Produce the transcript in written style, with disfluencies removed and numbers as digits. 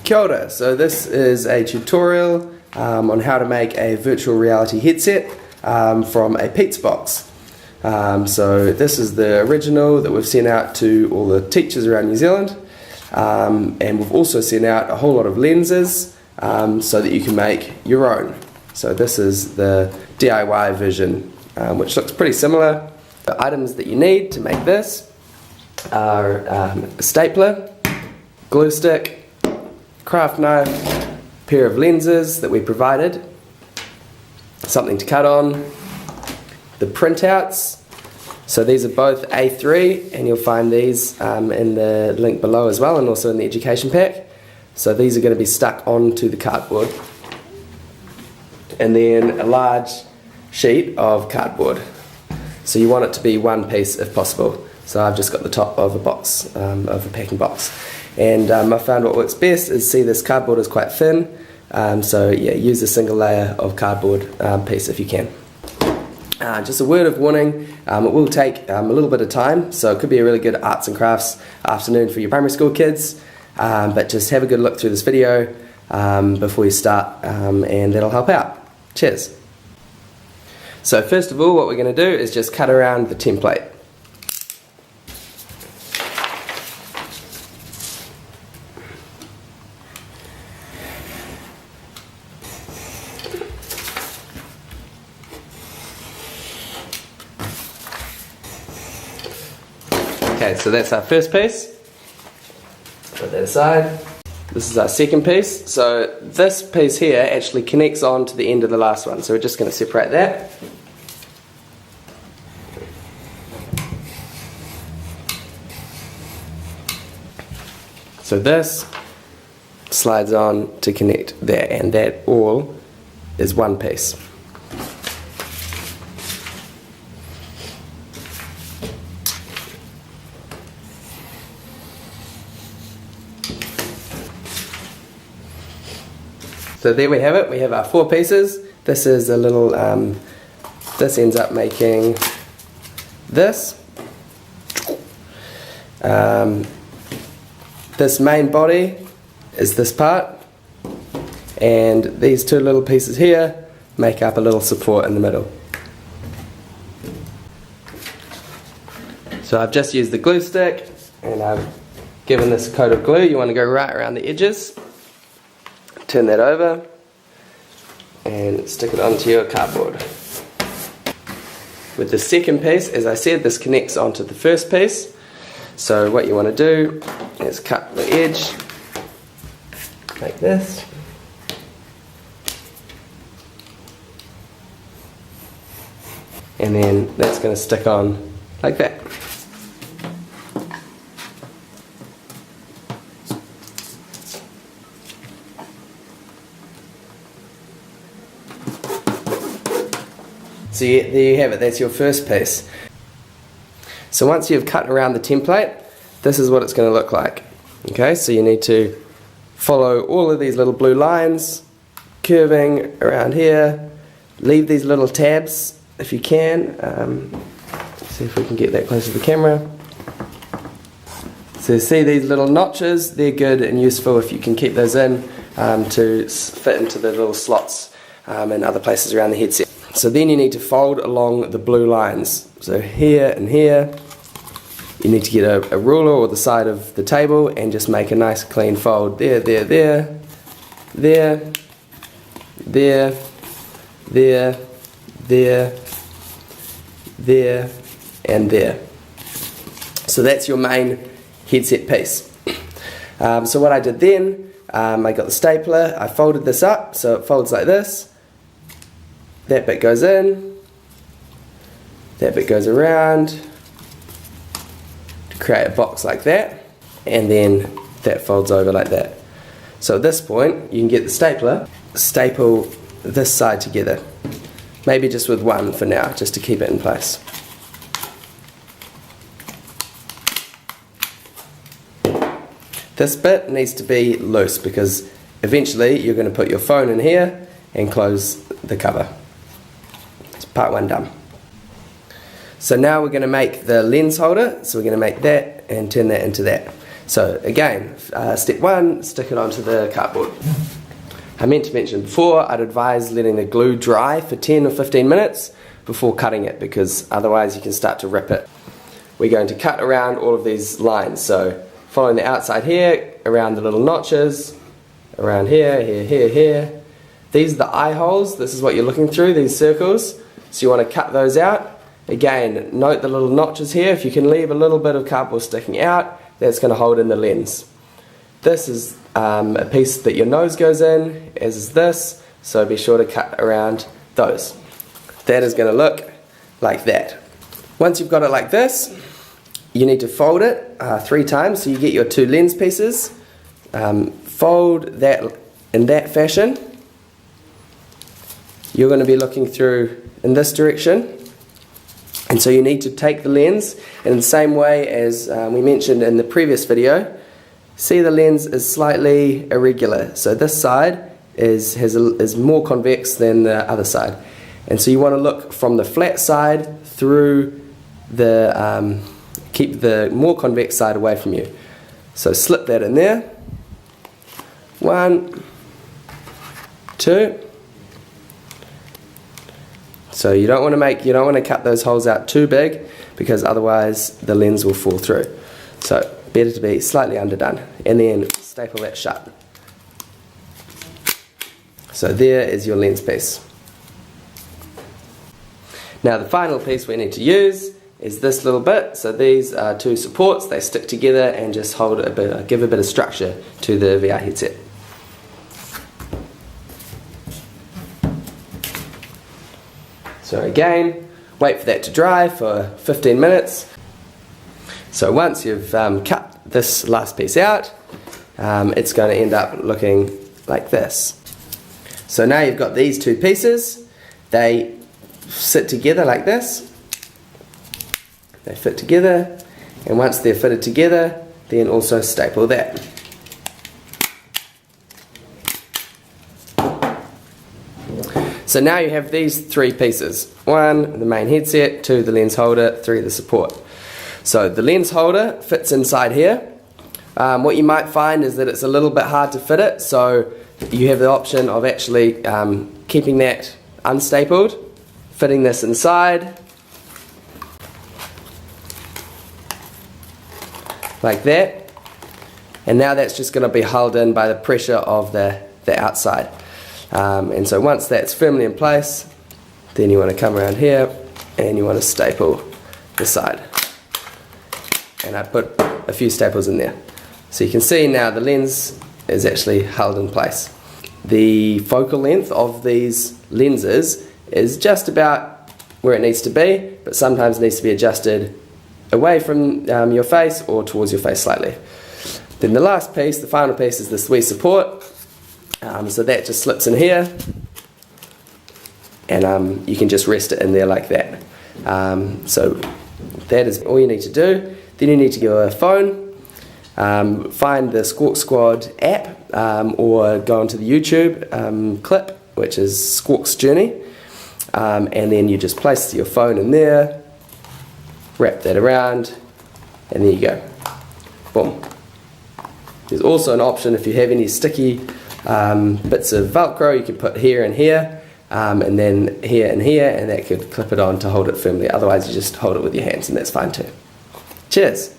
Kia ora. So this is a tutorial on how to make a virtual reality headset from a pizza box. So this is the original that we've sent out to all the teachers around New Zealand, and we've also sent out a whole lot of lenses so that you can make your own. So this is the DIY version, which looks pretty similar. The items that you need to make this are a stapler, glue stick, craft knife, pair of lenses that we provided, something to cut on, the printouts. So these are both A3, and you'll find these in the link below as well, and also in the education pack. So these are going to be stuck onto the cardboard. And then a large sheet of cardboard. So you want it to be one piece if possible. So I've just got the top of a box, of a packing box. And I found what works best is, see, this cardboard is quite thin. So yeah, use a single layer of cardboard piece if you can. Just a word of warning, it will take a little bit of time, so it could be a really good arts and crafts afternoon for your primary school kids, but just have a good look through this video before you start, and that'll help out. Cheers! So first of all, what we're going to do is just cut around the template. Okay, so that's our first piece. Put that aside. This is our second piece. So this piece here actually connects on to the end of the last one. So we're just going to separate that. So this slides on to connect there, and that all is one piece. So there we have it, we have our four pieces. This is a little, this ends up making this. This main body is this part, and these two little pieces here make up a little support in the middle. So I've just used the glue stick, and I've given this a coat of glue. You want to go right around the edges. Turn that over and stick it onto your cardboard. With the second piece, as I said, this connects onto the first piece. So what you want to do is cut the edge like this. And then that's going to stick on like that. So there you have it, that's your first piece. So once you've cut around the template, this is what it's going to look like. Okay, so you need to follow all of these little blue lines, curving around here. Leave these little tabs if you can. See if we can get that close to the camera. So see these little notches, they're good and useful if you can keep those in to fit into the little slots and other places around the headset. So then you need to fold along the blue lines. So here and here, you need to get a ruler or the side of the table and just make a nice clean fold. There, there, there, there, there, there, there, there, and there. So that's your main headset piece. So what I did then, I got the stapler, I folded this up so it folds like this. That bit goes in, that bit goes around to create a box like that, and then that folds over like that. So at this point you can get the stapler, staple this side together, maybe just with one for now, just to keep it in place. This bit needs to be loose because eventually you're going to put your phone in here and close the cover. Part one done. So now we're going to make the lens holder, so we're going to make that and turn that into that. So again, step 1, stick it onto the cardboard. I meant to mention before, I'd advise letting the glue dry for 10 or 15 minutes before cutting it, because otherwise you can start to rip it. We're going to cut around all of these lines, so following the outside here, around the little notches, around here, here. These are the eye holes. This is what you're looking through, these circles. So you want to cut those out. Again, note the little notches here. If you can leave a little bit of cardboard sticking out, that's going to hold in the lens. This is a piece that your nose goes in, as is this, so be sure to cut around those. That is going to look like that. Once you've got it like this, you need to fold it 3 times so you get your 2 lens pieces. Fold that in that fashion. You're going to be looking through in this direction, and so you need to take the lens in the same way as we mentioned in the previous video. See, the lens is slightly irregular, so this side is more convex than the other side, and so you want to look from the flat side through the keep the more convex side away from you. So slip that in there. 1, 2. So you don't want to cut those holes out too big, because otherwise the lens will fall through. So better to be slightly underdone, and then staple that shut. So there is your lens piece. Now the final piece we need to use is this little bit. So these are 2 supports. They stick together and just hold give a bit of structure to the VR headset. So again, wait for that to dry for 15 minutes. So once you've cut this last piece out, it's going to end up looking like this. So now you've got these 2 pieces. They sit together like this. They fit together, and once they're fitted together, then also staple that. So now you have these 3 pieces. 1, the main headset, 2, the lens holder, 3, the support. So the lens holder fits inside here. What you might find is that it's a little bit hard to fit it, so you have the option of actually keeping that unstapled, fitting this inside, like that, and now that's just going to be held in by the pressure of the outside. And so once that's firmly in place, then you want to come around here and you want to staple the side. And I put a few staples in there. So you can see now the lens is actually held in place. The focal length of these lenses is just about where it needs to be, but sometimes needs to be adjusted away from your face or towards your face slightly. Then the last piece, the final piece, is this wee support. So that just slips in here, and you can just rest it in there like that. So that is all you need to do. Then you need to get your phone, find the Squawk Squad app, or go onto the YouTube clip, which is Squawk's Journey, and then you just place your phone in there, wrap that around, and there you go. Boom. There's also an option if you have any sticky bits of Velcro you can put here and here, and then here and here, and that could clip it on to hold it firmly. Otherwise you just hold it with your hands, and that's fine too. Cheers!